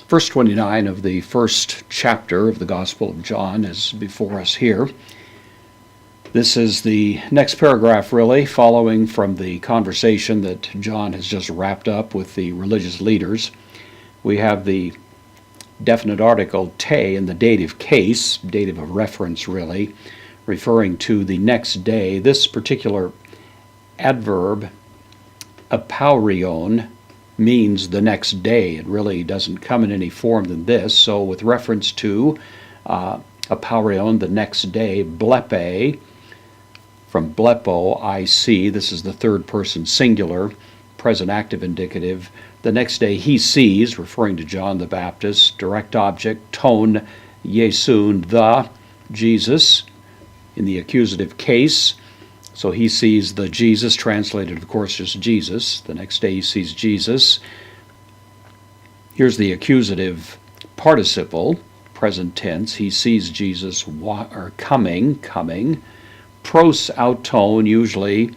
Verse 29 of the first chapter of the Gospel of John is before us here. This is the next paragraph, really, following from the conversation that John has just wrapped up with the religious leaders. We have the definite article te in the dative case, dative of reference, really, referring to the next day. This particular adverb, apaurion, means the next day. It really doesn't come in any form than this. So with reference to apaurion, the next day, blepe, from blepo, I see, this is the third person singular, present active indicative. The next day he sees, referring to John the Baptist, direct object, tone, Yesun, the Jesus, in the accusative case. So he sees the Jesus, translated, of course, just Jesus. The next day he sees Jesus. Here's the accusative participle, present tense. He sees Jesus coming. Pros auton, usually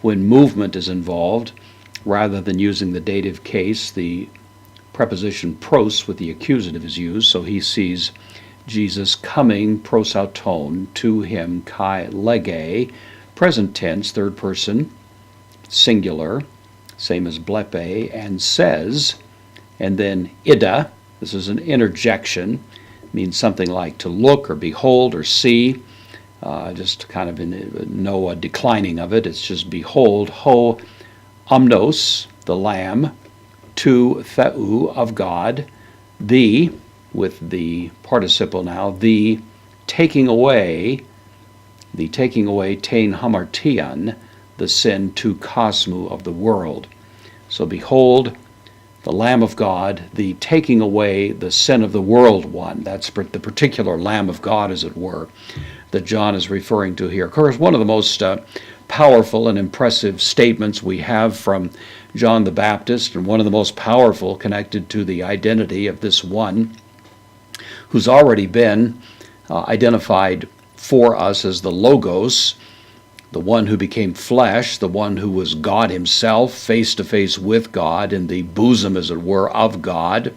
when movement is involved, rather than using the dative case, the preposition pros with the accusative is used. So he sees Jesus coming, pros auton, to him, kai lege, present tense, third person, singular, same as blepe, and says, and then ida, this is an interjection, means something like to look or behold or see, just kind of no declining of it, it's just behold, ho omnos, the Lamb, to theou, of God, the, with the participle now, the taking away, tein hamartian, the sin to cosmu, of the world. So behold, the Lamb of God, the taking away the sin of the world one. That's the particular Lamb of God, as it were, that John is referring to here. Of course, one of the most powerful and impressive statements we have from John the Baptist, and one of the most powerful connected to the identity of this one who's already been identified for us as the Logos, the one who became flesh, the one who was God himself, face to face with God, in the bosom, as it were, of God,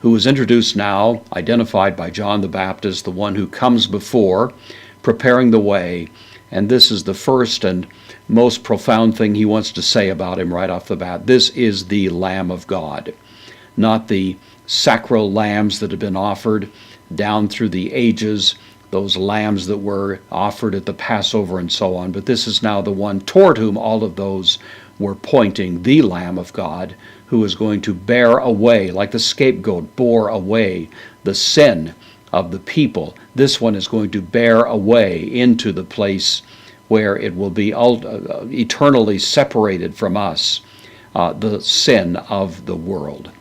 who is introduced now, identified by John the Baptist, the one who comes before, preparing the way. And this is the first and most profound thing he wants to say about him right off the bat. This is the Lamb of God, not the sacral lambs that have been offered down through the ages, those lambs that were offered at the Passover and so on, but this is now the one toward whom all of those were pointing, the Lamb of God, who is going to bear away, like the scapegoat bore away the sin of the people. This one is going to bear away into the place where it will be eternally separated from us, the sin of the world.